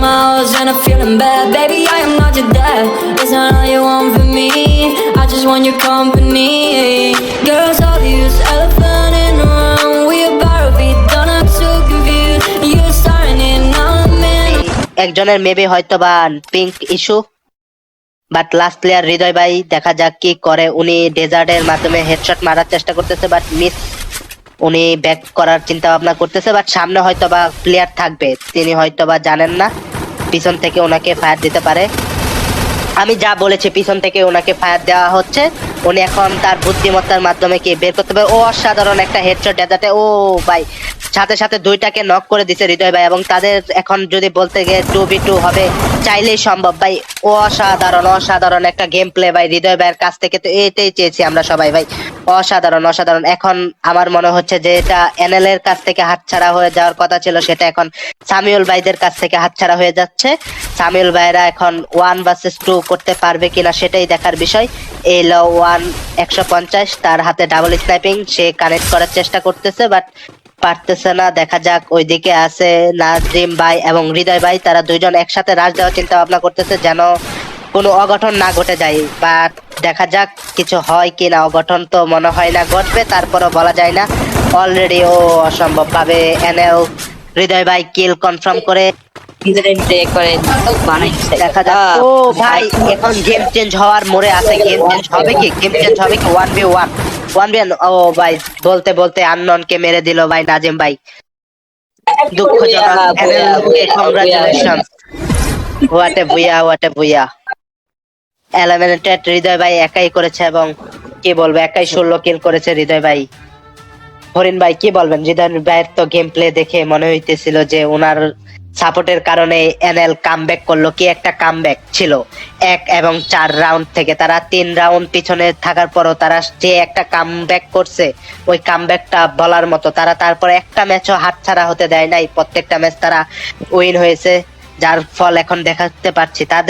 my hoes and I'm feeling bad. Baby, I am not your dad. It's not all you want from me. I just want your company. Girls, all use elephant in the room. We about to be done. I'm so confused. You're starting it now. I'm in. একজনের maybe হয়তো বা pink issue, but last player Hriday ভাই দেখা যাক কি করে। উনি ডেজার্টের মাধ্যমে হেডশট মারার চেষ্টা করতেছে, বাট মিস। উনি ব্যাক করার চিন্তা ভাবনা করতেছে, বাট সামনে হয়তো বা প্লেয়ার থাকবে, তিনি হয়তো বা জানেন না, পিছন থেকে ওনাকে ফায়ার দিতে পারে। আমি যা বলেছি, পিছন থেকে ওনাকে ফায়ার দেওয়া হচ্ছে। উনি এখন তার বুদ্ধিমত্তার মাধ্যমে কি বের করতে পারে। ও অসাধারণ একটা হেডশট ডেজার্টে। ও ভাই, সাথে সাথে দুইটাকে নক করে দিছে হৃদয় ভাই, এবং তাদের এখন যদি বলতে গিয়ে 2v2 হবে, চাইলেই সম্ভব ভাই। অসাধারণ অসাধারণ একটা গেম প্লে ভাই হৃদয় ভাইয়ের কাছ থেকে, তো এটাই চেয়েছি আমরা সবাই ভাই। অসাধারণ অসাধারণ। এখন আমার মনে হচ্ছে যে এটা এনএল এর কাছ থেকে হাতছাড়া হয়ে যাওয়ার কথা ছিল, সেটা এখন সামিউল ভাইদের কাছ থেকে হাতছাড়া হয়ে যাচ্ছে। সামিউল ভাইরা এখন 1 vs 2 করতে পারবে কিনা সেটাই দেখার বিষয়। এই 150, তার হাতে ডাবল স্নাইপিং, সে কানেক্ট করার চেষ্টা করতেছে বাট পারতেছে না। দেখা যাক, ওইদিকে আছে নাজিম ভাই এবং হৃদয় ভাই, তারা দুইজন একসাথে রাশ দেওয়ার চিন্তা ভাবনা করতেছে যেন কোনো অঘটন না ঘটে যায়। বাট দেখা যাক কিছু হয় কিনা। অঘটন তো মনে হয় না ঘটবে, তারপরও বলা যায় না। অলরেডি ও অসম্ভব ভাবে এনএল হৃদয় ভাই কিল কনফার্ম করে দেখা যাক। ও ভাই, এখন গেম চেঞ্জ হওয়ার মোড়ে আছে। গেম চেঞ্জ হবে কি? গেম চেঞ্জ হবে কি? 1v1 1v1। ও ভাই, বলতে বলতে আননন কে মেরে দিল ভাই নাজিম ভাই। দুঃখজনক। Congratulation. What a Bhuiyan, what a Bhuiyan. Eliminated Hriday ভাই একাই করেছে, এবং কি বলবো, একাই 16 কিল করেছে হৃদয় ভাই। হরিণ ভাই কি বলবেন? হৃদয় ভাইয়ের তো গেম প্লে দেখে মনে হইতেছিল যে ওনার সাপোর্টের কারণে এনএল কামব্যাক করলো। কি একটা কামব্যাক ছিল! 1 এবং 4 রাউন্ড থেকে তারা 3 রাউন্ড পিছনে থাকার পরও তারা যে একটা কামব্যাক করছে, ওই কামব্যাকটা বলার মতো। তারা তারপরে একটা ম্যাচও হাতছাড়া হতে দেয় নাই, প্রত্যেকটা ম্যাচ তারা উইন হয়েছে, যার ফল এখন দেখাতে পারছি তাদের।